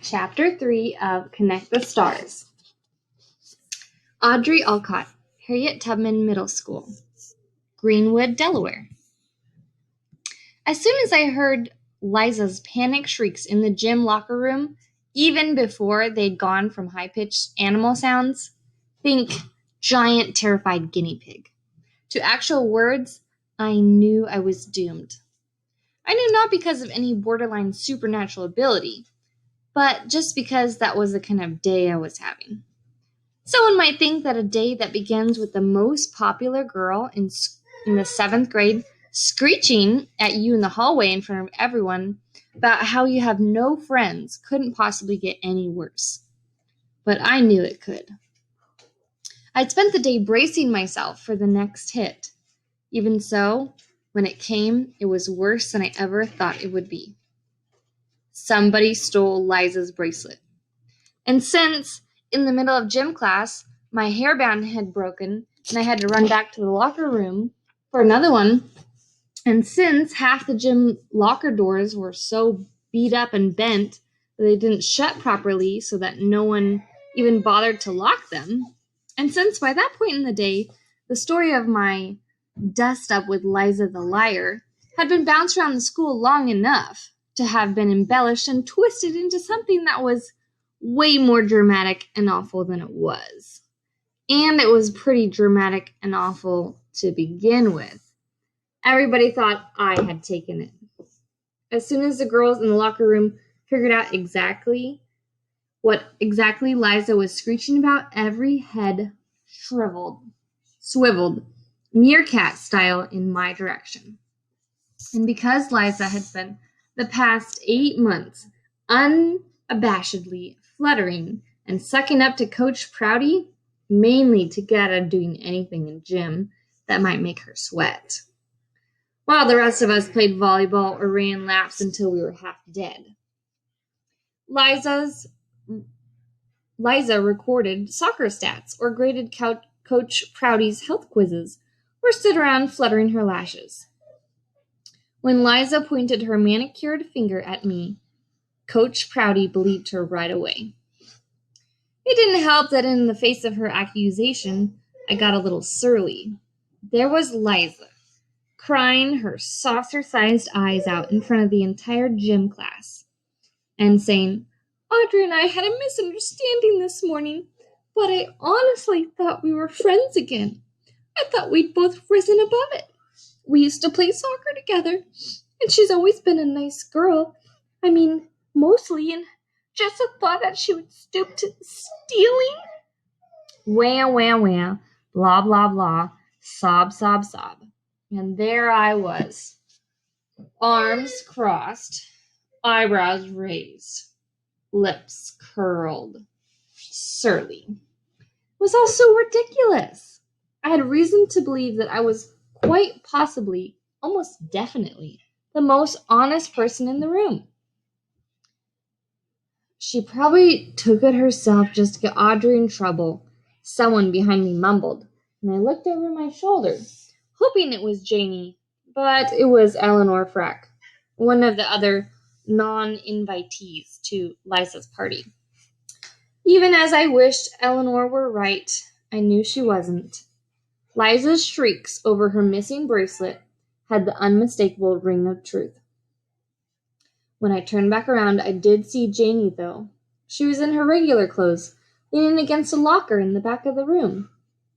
Chapter 3 of Connect the Stars. Audrey Alcott, Harriet Tubman Middle School, Greenwood, Delaware. As soon as I heard Liza's panic shrieks in the gym locker room, even before they'd gone from high-pitched animal sounds, think giant terrified guinea pig, to actual words, I knew I was doomed. I knew not because of any borderline supernatural ability, but just because that was the kind of day I was having. Someone might think that a day that begins with the most popular girl in the 7th grade screeching at you in the hallway in front of everyone about how you have no friends couldn't possibly get any worse. But I knew it could. I'd spent the day bracing myself for the next hit. Even so, when it came, it was worse than I ever thought it would be. Somebody stole Liza's bracelet. And since, in the middle of gym class, my hairband had broken and I had to run back to the locker room for another one, and since half the gym locker doors were so beat up and bent that they didn't shut properly so that no one even bothered to lock them, and since by that point in the day, the story of my dust up with Liza the liar had been bounced around the school long enough to have been embellished and twisted into something that was way more dramatic and awful than it was. And it was pretty dramatic and awful to begin with. Everybody thought I had taken it. As soon as the girls in the locker room figured out what exactly Liza was screeching about, every head swiveled, meerkat style in my direction. And because Liza had spent the past 8 months unabashedly fluttering and sucking up to Coach Prouty, mainly to get out of doing anything in gym that might make her sweat, while the rest of us played volleyball or ran laps until we were half dead. Liza recorded soccer stats or graded Coach Prouty's health quizzes or stood around fluttering her lashes. When Liza pointed her manicured finger at me, Coach Prouty believed her right away. It didn't help that in the face of her accusation, I got a little surly. There was Liza, crying her saucer-sized eyes out in front of the entire gym class, and saying, Audrey and I had a misunderstanding this morning, but I honestly thought we were friends again. I thought we'd both risen above it. We used to play soccer together, and she's always been a nice girl. Mostly, and just the thought that she would stoop to stealing. Wah, blah, blah, blah, sob, sob, sob. And there I was, arms crossed, eyebrows raised, lips curled, surly. It was all so ridiculous. I had reason to believe that I was quite possibly, almost definitely, the most honest person in the room. She probably took it herself just to get Audrey in trouble, someone behind me mumbled, and I looked over my shoulder, hoping it was Janie, but it was Eleanor Freck, one of the other non-invitees to Liza's party. Even as I wished Eleanor were right, I knew she wasn't. Liza's shrieks over her missing bracelet had the unmistakable ring of truth. When I turned back around, I did see Janie, though. She was in her regular clothes, leaning against a locker in the back of the room.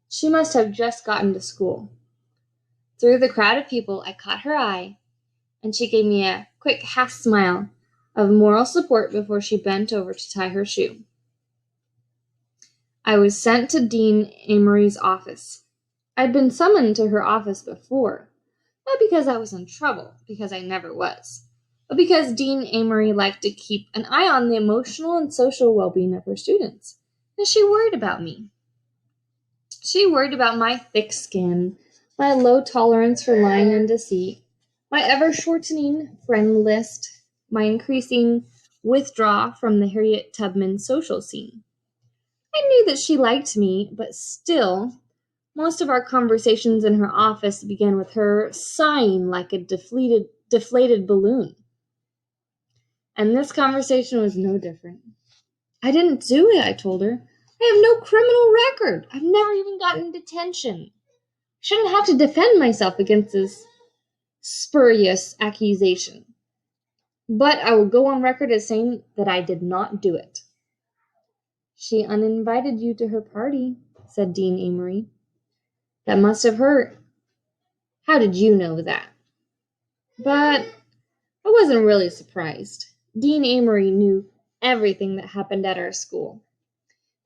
She must have just gotten to school. Through the crowd of people, I caught her eye, and she gave me a quick half-smile of moral support before she bent over to tie her shoe. I was sent to Dean Amory's office. I'd been summoned to her office before, not because I was in trouble, because I never was, but because Dean Amory liked to keep an eye on the emotional and social well-being of her students, and she worried about me. She worried about my thick skin, my low tolerance for lying and deceit, my ever-shortening friend list, my increasing withdrawal from the Harriet Tubman social scene. I knew that she liked me, but still, most of our conversations in her office began with her sighing like a deflated balloon. And this conversation was no different. I didn't do it, I told her. I have no criminal record. I've never even gotten detention. I shouldn't have to defend myself against this spurious accusation. But I will go on record as saying that I did not do it. She uninvited you to her party, said Dean Amory. That must have hurt. How did you know that? But I wasn't really surprised. Dean Amory knew everything that happened at our school.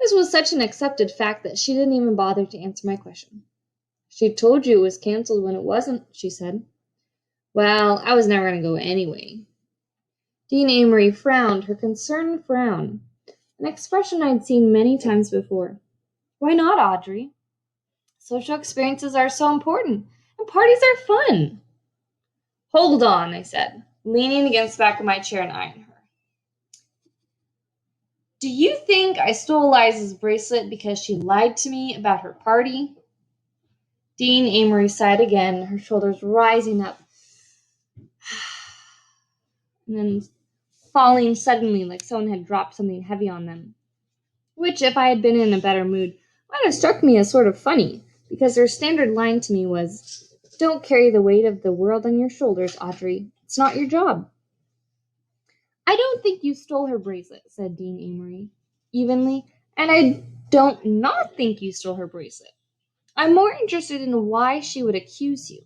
This was such an accepted fact that she didn't even bother to answer my question. She told you it was canceled when it wasn't, she said. Well, I was never going to go anyway. Dean Amory frowned, her concerned frown, an expression I'd seen many times before. Why not, Audrey? Social experiences are so important, and parties are fun. Hold on, I said, leaning against the back of my chair and eyeing her. Do you think I stole Liza's bracelet because she lied to me about her party? Dean Amory sighed again, her shoulders rising up, and then falling suddenly like someone had dropped something heavy on them, which, if I had been in a better mood, might have struck me as sort of funny, because her standard line to me was, "Don't carry the weight of the world on your shoulders, Audrey. It's not your job." I don't think you stole her bracelet, said Dean Amory evenly, and I don't not think you stole her bracelet. I'm more interested in why she would accuse you,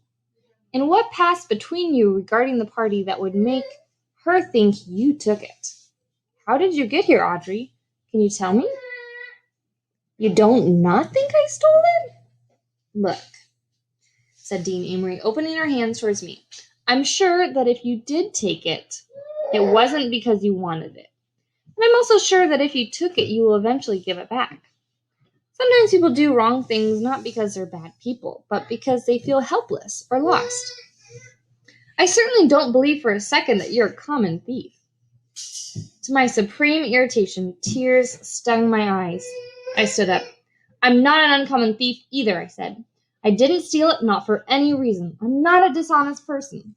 and what passed between you regarding the party that would make her think you took it. How did you get here, Audrey? Can you tell me? You don't not think I stole it? Look, said Dean Amory, opening her hands towards me. I'm sure that if you did take it, it wasn't because you wanted it. And I'm also sure that if you took it, you will eventually give it back. Sometimes people do wrong things not because they're bad people, but because they feel helpless or lost. I certainly don't believe for a second that you're a common thief. To my supreme irritation, tears stung my eyes. I stood up. I'm not an uncommon thief either, I said. I didn't steal it, not for any reason. I'm not a dishonest person.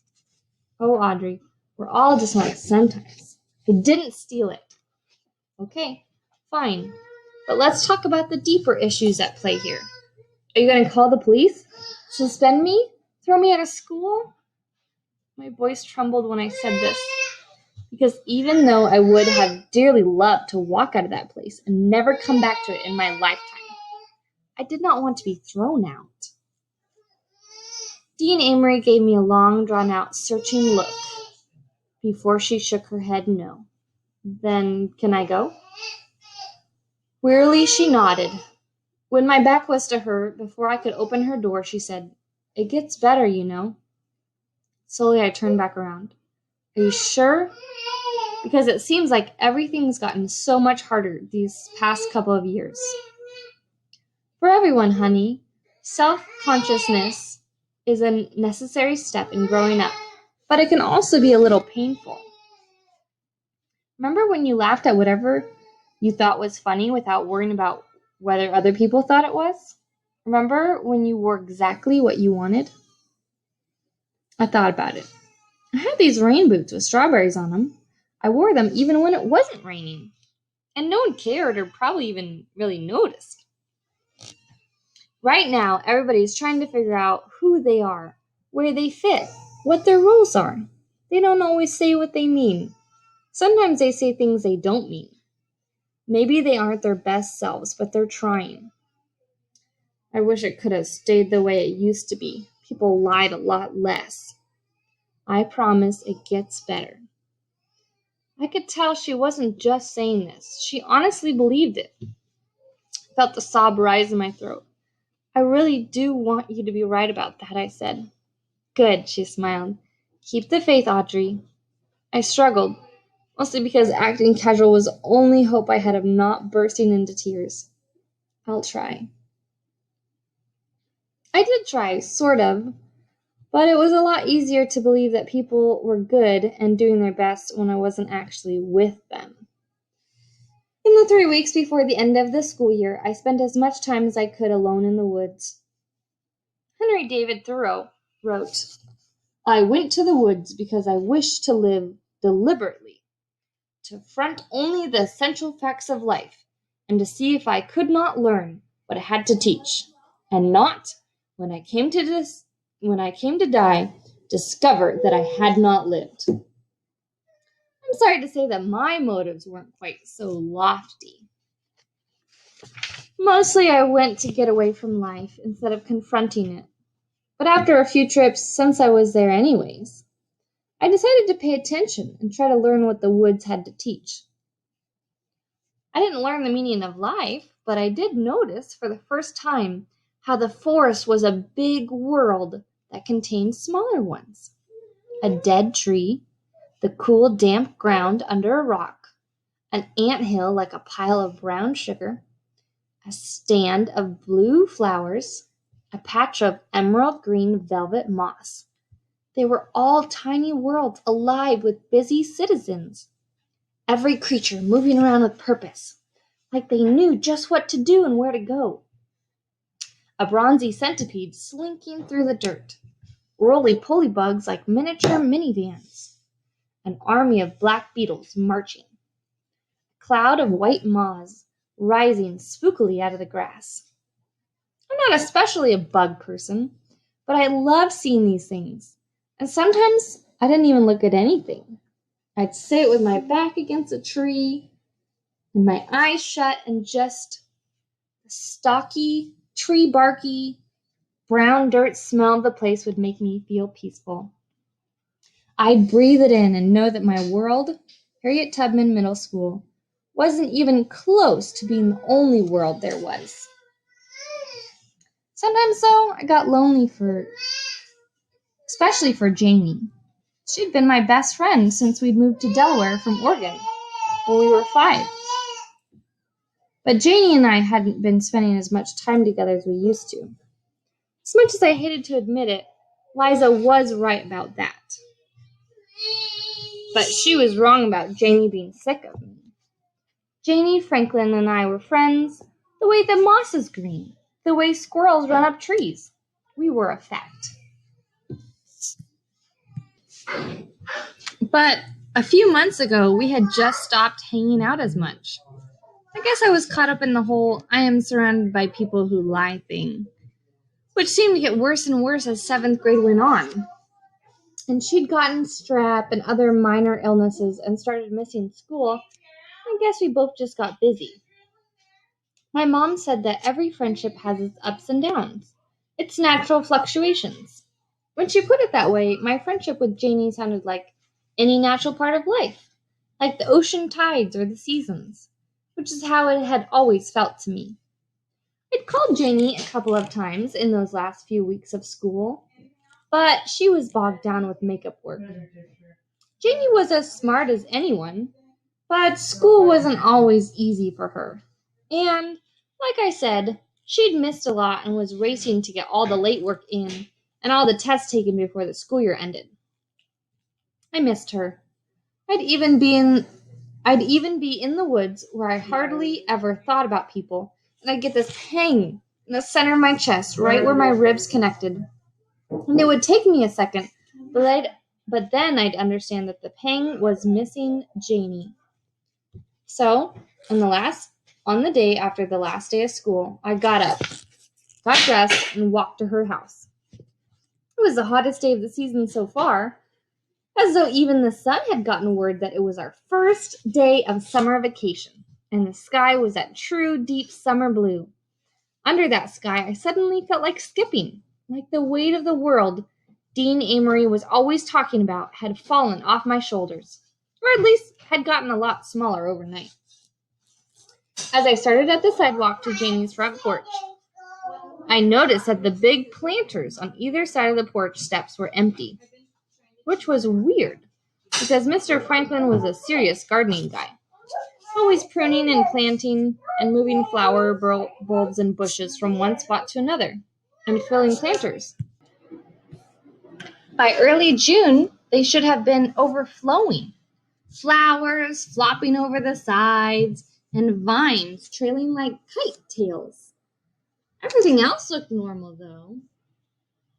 Oh, Audrey, we're all dishonest sometimes. I didn't steal it. Okay, fine. But let's talk about the deeper issues at play here. Are you going to call the police? Suspend me? Throw me out of school? My voice trembled when I said this, because even though I would have dearly loved to walk out of that place and never come back to it in my lifetime, I did not want to be thrown out. Dean Amory gave me a long, drawn-out, searching look before she shook her head no. Then, can I go? Wearily she nodded. When my back was to her, before I could open her door, she said, It gets better, you know. Slowly I turned back around. Are you sure? Because it seems like everything's gotten so much harder these past couple of years. For everyone, honey, self-consciousness is a necessary step in growing up, but it can also be a little painful. Remember when you laughed at whatever you thought was funny without worrying about whether other people thought it was? Remember when you wore exactly what you wanted? I thought about it. I had these rain boots with strawberries on them. I wore them even when it wasn't raining. And no one cared or probably even really noticed. Right now, everybody's trying to figure out who they are, where they fit, what their roles are. They don't always say what they mean. Sometimes they say things they don't mean. Maybe they aren't their best selves, but they're trying. I wish it could have stayed the way it used to be. People lied a lot less. I promise it gets better. I could tell she wasn't just saying this. She honestly believed it. I felt the sob rise in my throat. I really do want you to be right about that, I said. Good, she smiled. Keep the faith, Audrey. I struggled, mostly because acting casual was the only hope I had of not bursting into tears. I'll try. I did try, sort of, but it was a lot easier to believe that people were good and doing their best when I wasn't actually with them. In the 3 weeks before the end of the school year, I spent as much time as I could alone in the woods. Henry David Thoreau wrote, I went to the woods because I wished to live deliberately, to front only the essential facts of life, and to see if I could not learn what I had to teach, and not, when I came to die, discover that I had not lived. I'm sorry to say that my motives weren't quite so lofty. Mostly I went to get away from life instead of confronting it. But after a few trips, since I was there anyways, I decided to pay attention and try to learn what the woods had to teach. I didn't learn the meaning of life, but I did notice for the first time how the forest was a big world that contained smaller ones. A dead tree, the cool, damp ground under a rock, an anthill like a pile of brown sugar, a stand of blue flowers, a patch of emerald green velvet moss. They were all tiny worlds alive with busy citizens, every creature moving around with purpose, like they knew just what to do and where to go. A bronzy centipede slinking through the dirt, roly-poly bugs like miniature minivans, an army of black beetles marching, a cloud of white moths rising spookily out of the grass. I'm not especially a bug person, but I love seeing these things, and sometimes I didn't even look at anything. I'd sit with my back against a tree and my eyes shut, and just the stocky, tree barky, brown dirt smell of the place would make me feel peaceful. I'd breathe it in and know that my world, Harriet Tubman Middle School, wasn't even close to being the only world there was. Sometimes, though, I got lonely especially for Janie. She'd been my best friend since we'd moved to Delaware from Oregon when we were 5. But Janie and I hadn't been spending as much time together as we used to. As much as I hated to admit it, Liza was right about that. But she was wrong about Janie being sick of me. Janie Franklin and I were friends the way the moss is green, the way squirrels run up trees. We were a fact. But a few months ago, we had just stopped hanging out as much. I guess I was caught up in the whole I am surrounded by people who lie thing, which seemed to get worse and worse as 7th grade went on. And she'd gotten strep and other minor illnesses and started missing school. I guess we both just got busy. My mom said that every friendship has its ups and downs, its natural fluctuations. When she put it that way, my friendship with Janie sounded like any natural part of life, like the ocean tides or the seasons, which is how it had always felt to me. I'd called Janie a couple of times in those last few weeks of school, but she was bogged down with makeup work. Janie was as smart as anyone, but school wasn't always easy for her. And, like I said, she'd missed a lot and was racing to get all the late work in and all the tests taken before the school year ended. I missed her. I'd even be in the woods where I hardly ever thought about people, and I'd get this pang in the center of my chest, right where my ribs connected. And it would take me a second, but then I'd understand that the pang was missing Janie. So, on the day after the last day of school, I got up, got dressed, and walked to her house. It was the hottest day of the season so far, as though even the sun had gotten word that it was our first day of summer vacation, and the sky was that true deep summer blue. Under that sky, I suddenly felt like skipping, like the weight of the world Dean Amory was always talking about had fallen off my shoulders, or at least had gotten a lot smaller overnight. As I started at the sidewalk to Janie's front porch, I noticed that the big planters on either side of the porch steps were empty, which was weird, because Mr. Franklin was a serious gardening guy, always pruning and planting and moving flower bulbs and bushes from one spot to another, and filling planters. By early June, they should have been overflowing. Flowers flopping over the sides, and vines trailing like kite tails. Everything else looked normal, though.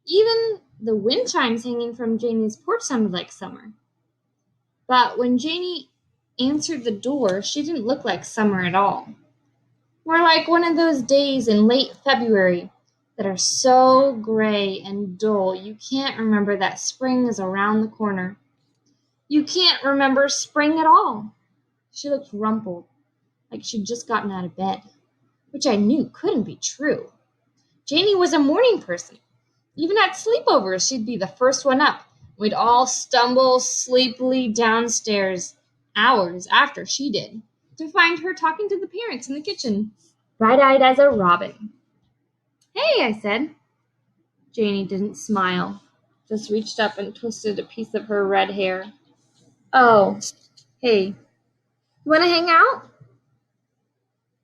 Even the wind chimes hanging from Janie's porch sounded like summer. But when Janie answered the door, she didn't look like summer at all. More like one of those days in late February that are so gray and dull you can't remember that spring is around the corner. You can't remember spring at all. She looked rumpled, like she'd just gotten out of bed, which I knew couldn't be true. Janie was a morning person. Even at sleepovers, she'd be the first one up. We'd all stumble sleepily downstairs hours after she did to find her talking to the parents in the kitchen, bright-eyed as a robin. "Hey," I said. Janie didn't smile, just reached up and twisted a piece of her red hair. "Oh, hey, you want to hang out?"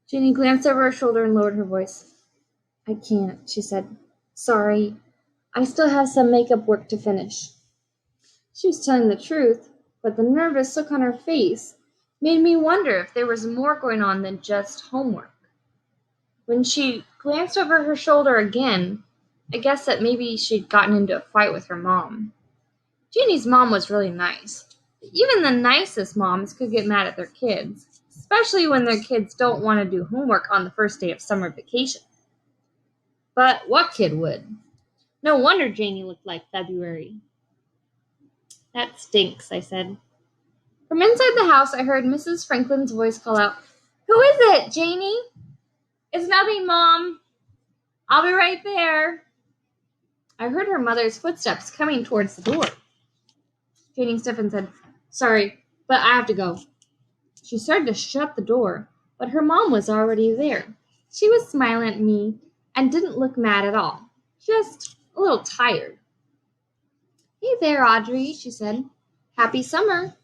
Janie glanced over her shoulder and lowered her voice. "I can't," she said. "Sorry. I still have some makeup work to finish." She was telling the truth, but the nervous look on her face made me wonder if there was more going on than just homework. When she glanced over her shoulder again, I guessed that maybe she'd gotten into a fight with her mom. Jeannie's mom was really nice. Even the nicest moms could get mad at their kids, especially when their kids don't want to do homework on the first day of summer vacation. But what kid would? No wonder Janie looked like February. "That stinks," I said. From inside the house, I heard Mrs. Franklin's voice call out, "Who is it, Janie?" "It's nothing, Mom. I'll be right there." I heard her mother's footsteps coming towards the door. Janie stiffened and said, "Sorry, but I have to go." She started to shut the door, but her mom was already there. She was smiling at me and didn't look mad at all, just a little tired. "Hey there, Audrey," she said. "Happy summer."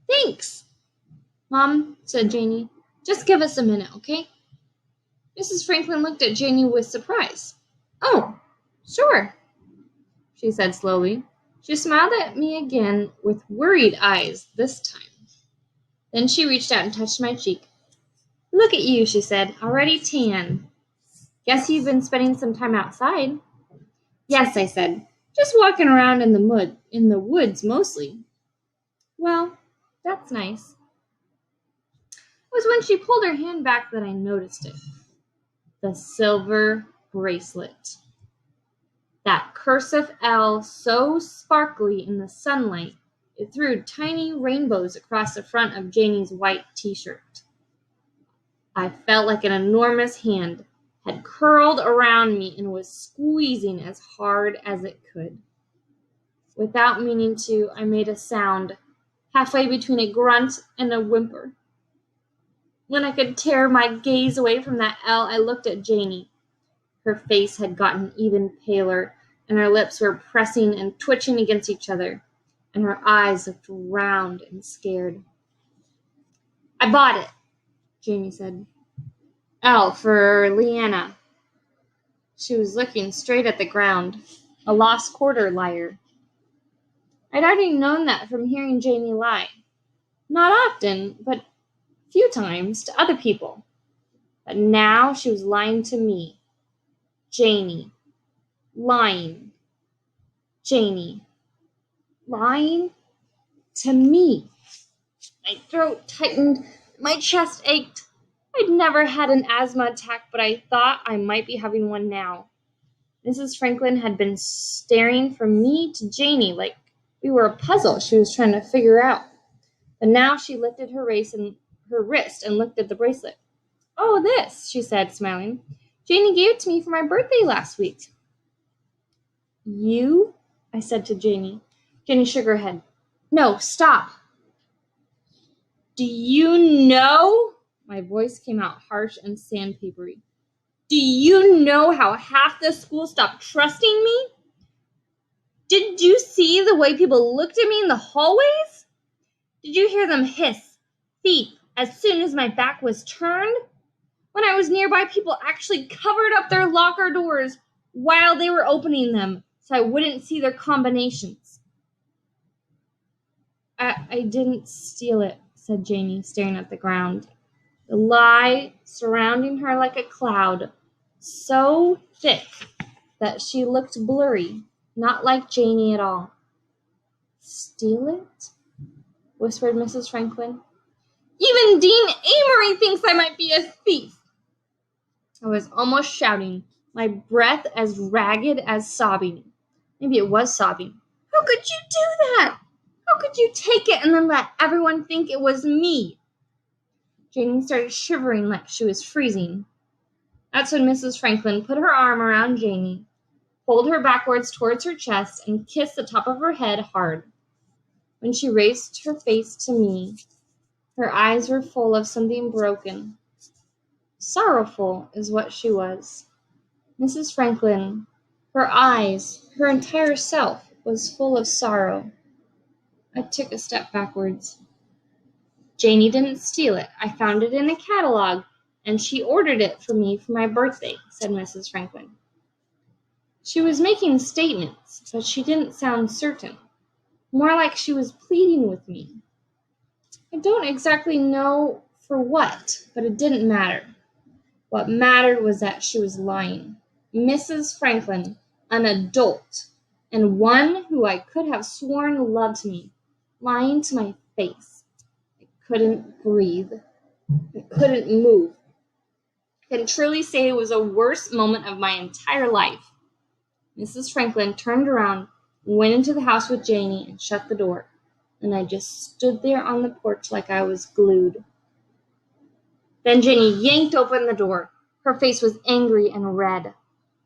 "Thanks." "Mom," said Janie, "just give us a minute, okay?" Mrs. Franklin looked at Janie with surprise. "Oh, sure," she said slowly. She smiled at me again with worried eyes this time. Then she reached out and touched my cheek. "Look at you," she said, "already tan. Guess you've been spending some time outside." "Yes," I said, "just walking around in the woods mostly." "Well, that's nice." It was when she pulled her hand back that I noticed it. The silver bracelet. That cursive L so sparkly in the sunlight, it threw tiny rainbows across the front of Janie's white t-shirt. I felt like an enormous hand had curled around me and was squeezing as hard as it could. Without meaning to, I made a sound, halfway between a grunt and a whimper. When I could tear my gaze away from that L, I looked at Janie. Her face had gotten even paler, and her lips were pressing and twitching against each other, and her eyes looked round and scared. "I bought it," Janie said. "L for Leanna." She was looking straight at the ground, a lost quarter liar. I'd already known that from hearing Janie lie. Not often, but a few times to other people. But now she was lying to me. Janie. Lying. Janie. Lying to me. My throat tightened. My chest ached. I'd never had an asthma attack, but I thought I might be having one now. Mrs. Franklin had been staring from me to Janie like we were a puzzle she was trying to figure out. But now she lifted her wrist and looked at the bracelet. "Oh, this," she said, smiling. "Janie gave it to me for my birthday last week." "You?" I said to Janie. Janie shook her head. "No, stop." "Do you know?" My voice came out harsh and sandpapery. "Do you know how half the school stopped trusting me? Did you see the way people looked at me in the hallways? Did you hear them hiss, thief, as soon as my back was turned? When I was nearby, people actually covered up their locker doors while they were opening them so I wouldn't see their combinations." I didn't steal it," said Janie, staring at the ground. The lie surrounding her like a cloud, so thick that she looked blurry, not like Janie at all. "Steal it?" whispered Mrs. Franklin. Even Dean Amory thinks I might be a thief. I was almost shouting, my breath as ragged as sobbing. Maybe it was sobbing. How could you do that? How could you take it and then let everyone think it was me? Janie started shivering like she was freezing. That's when Mrs. Franklin put her arm around Janie, pulled her backwards towards her chest, and kissed the top of her head hard. When she raised her face to me, her eyes were full of something broken. Sorrowful is what she was. Mrs. Franklin, her eyes, her entire self was full of sorrow. I took a step backwards. Janie didn't steal it. I found it in a catalog, and she ordered it for me for my birthday, said Mrs. Franklin. She was making statements, but she didn't sound certain. More like she was pleading with me. I don't exactly know for what, but it didn't matter. What mattered was that she was lying. Mrs. Franklin, an adult, and one who I could have sworn loved me, lying to my face. I couldn't breathe. I couldn't move. I can truly say it was the worst moment of my entire life. Mrs. Franklin turned around, went into the house with Janie, and shut the door. And I just stood there on the porch like I was glued. Then Janie yanked open the door. Her face was angry and red.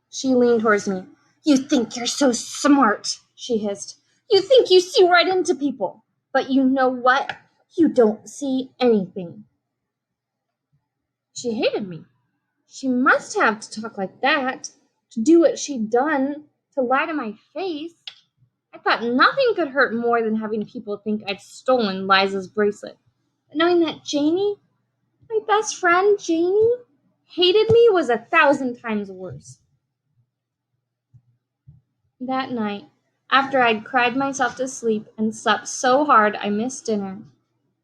She leaned towards me. You think you're so smart, she hissed. You think you see right into people. But you know what? You don't see anything. She hated me. She must have to talk like that, to do what she'd done, to lie to my face. I thought nothing could hurt more than having people think I'd stolen Liza's bracelet. But knowing that Janie, my best friend Janie, hated me was 1,000 times worse. That night, after I'd cried myself to sleep and slept so hard I missed dinner,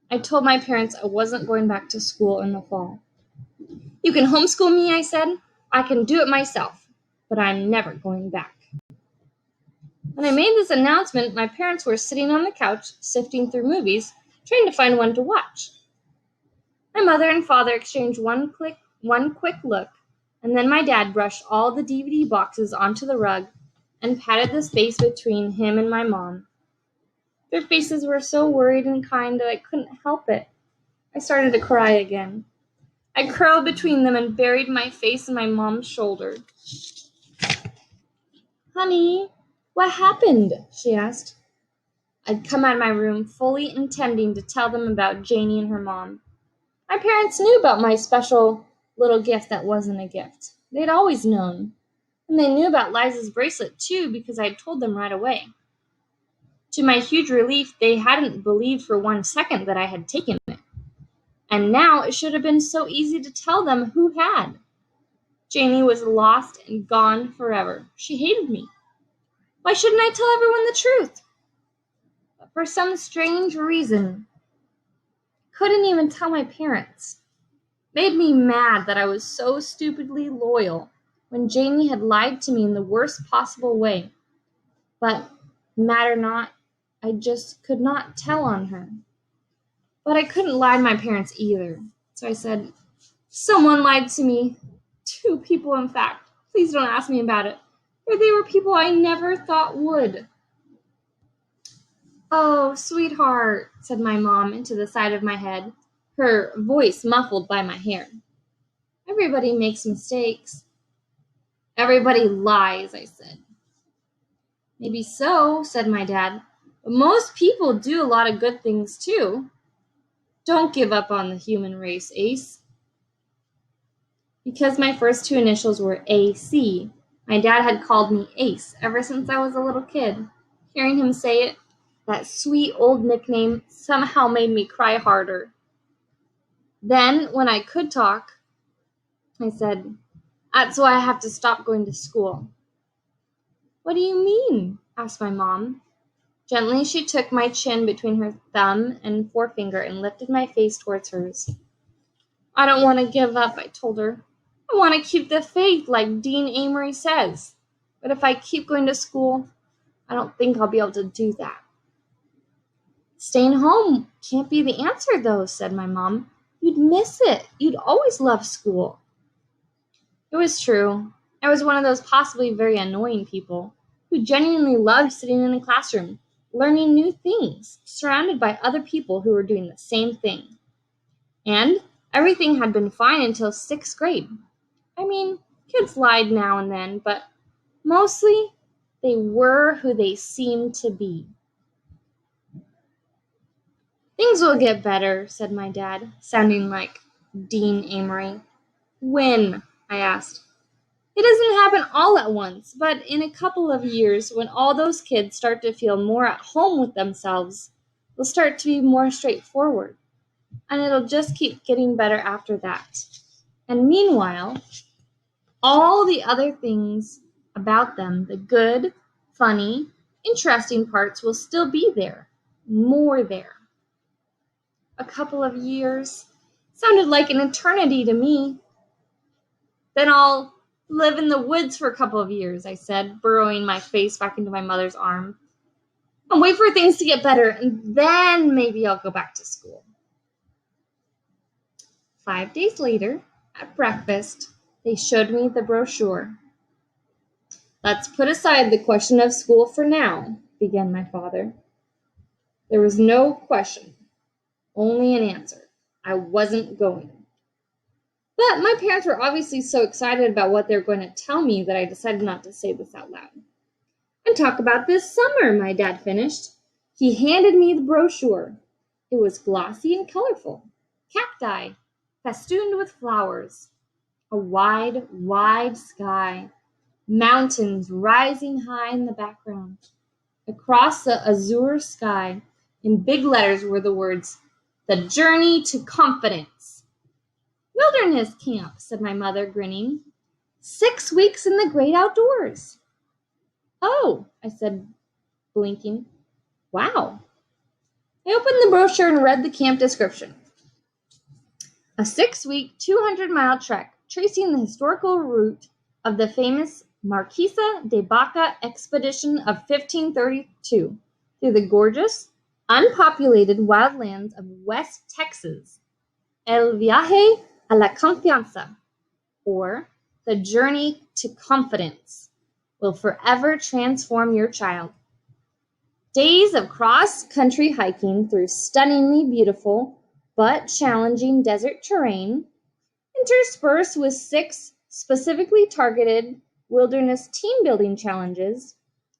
I told my parents I wasn't going back to school in the fall. You can homeschool me, I said. I can do it myself, but I'm never going back. When I made this announcement, my parents were sitting on the couch, sifting through movies, trying to find one to watch. My mother and father exchanged one quick look, and then my dad brushed all the DVD boxes onto the rug and patted the space between him and my mom. Their faces were so worried and kind that I couldn't help it. I started to cry again. I curled between them and buried my face in my mom's shoulder. Honey, what happened? She asked. I'd come out of my room fully intending to tell them about Janie and her mom. My parents knew about my special little gift that wasn't a gift. They'd always known. And they knew about Liza's bracelet, too, because I'd told them right away. To my huge relief, they hadn't believed for 1 second that I had taken it. And now it should have been so easy to tell them who had. Janie was lost and gone forever. She hated me. Why shouldn't I tell everyone the truth? But for some strange reason, I couldn't even tell my parents. It made me mad that I was so stupidly loyal when Janie had lied to me in the worst possible way. But matter not, I just could not tell on her. But I couldn't lie to my parents either. So I said, someone lied to me. 2 people, in fact. Please don't ask me about it. For they were people I never thought would. Oh, sweetheart, said my mom into the side of my head, her voice muffled by my hair. Everybody makes mistakes. Everybody lies, I said. Maybe so, said my dad. But most people do a lot of good things, too. Don't give up on the human race, Ace. Because my first 2 initials were AC, my dad had called me Ace ever since I was a little kid. Hearing him say it, that sweet old nickname somehow made me cry harder. Then, when I could talk, I said, that's why I have to stop going to school. What do you mean? Asked my mom. Gently, she took my chin between her thumb and forefinger and lifted my face towards hers. I don't want to give up, I told her. I want to keep the faith like Dean Amory says. But if I keep going to school, I don't think I'll be able to do that. Staying home can't be the answer, though, said my mom. You'd miss it. You'd always love school. It was true. I was one of those possibly very annoying people who genuinely loved sitting in a classroom, learning new things, surrounded by other people who were doing the same thing. And everything had been fine until sixth grade. I mean, kids lied now and then, but mostly they were who they seemed to be. Things will get better, said my dad, sounding like Dean Amory. When? I asked. It doesn't happen all at once, but in a couple of years, when all those kids start to feel more at home with themselves, they'll start to be more straightforward. And it'll just keep getting better after that. And meanwhile, all the other things about them, the good, funny, interesting parts, will still be there. More there. A couple of years sounded like an eternity to me. Then I'll live in the woods for a couple of years, I said, burrowing my face back into my mother's arm. And wait for things to get better, and then maybe I'll go back to school. 5 days later, at breakfast, they showed me the brochure. Let's put aside the question of school for now, began my father. There was no question, only an answer. I wasn't going. But my parents were obviously so excited about what they were going to tell me that I decided not to say this out loud. And talk about this summer, my dad finished. He handed me the brochure. It was glossy and colorful. Cacti, festooned with flowers. A wide, wide sky. Mountains rising high in the background. Across the azure sky, in big letters, were the words, "The Journey to Confidence." Wilderness camp, said my mother, grinning. 6 weeks in the great outdoors. Oh, I said, blinking. Wow. I opened the brochure and read the camp description. A 6-week, 200-mile trek tracing the historical route of the famous Marquesa de Baca expedition of 1532 through the gorgeous, unpopulated wildlands of West Texas. El viaje a la confianza, or the journey to confidence, will forever transform your child. Days of cross-country hiking through stunningly beautiful but challenging desert terrain, interspersed with 6 specifically targeted wilderness team-building challenges.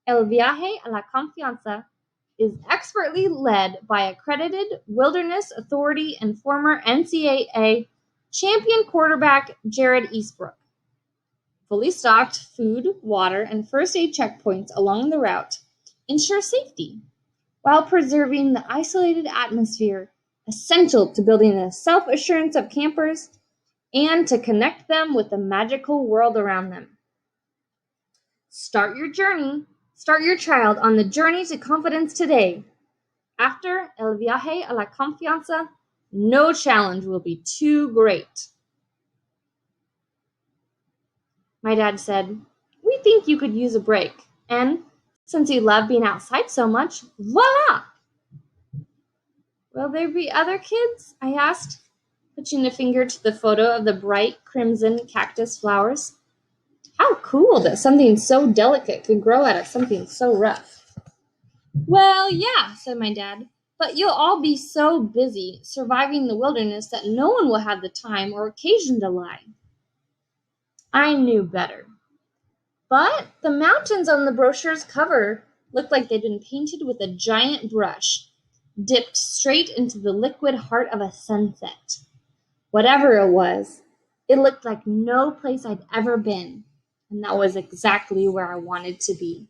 El viaje a la confianza is expertly led by accredited wilderness authority and former NCAA champion quarterback Jared Eastbrook. Fully stocked food, water, and first aid checkpoints along the route ensure safety, while preserving the isolated atmosphere essential to building the self-assurance of campers and to connect them with the magical world around them. Start your child on the journey to confidence today. After El viaje a la confianza, no challenge will be too great. My dad said, "We think you could use a break, and since you love being outside so much, voila!" Will there be other kids? I asked, touching a finger to the photo of the bright crimson cactus flowers. How cool that something so delicate could grow out of something so rough. Well, yeah, said my dad, but you'll all be so busy surviving the wilderness that no one will have the time or occasion to lie. I knew better. But the mountains on the brochure's cover looked like they'd been painted with a giant brush, dipped straight into the liquid heart of a sunset. Whatever it was, it looked like no place I'd ever been, and that was exactly where I wanted to be.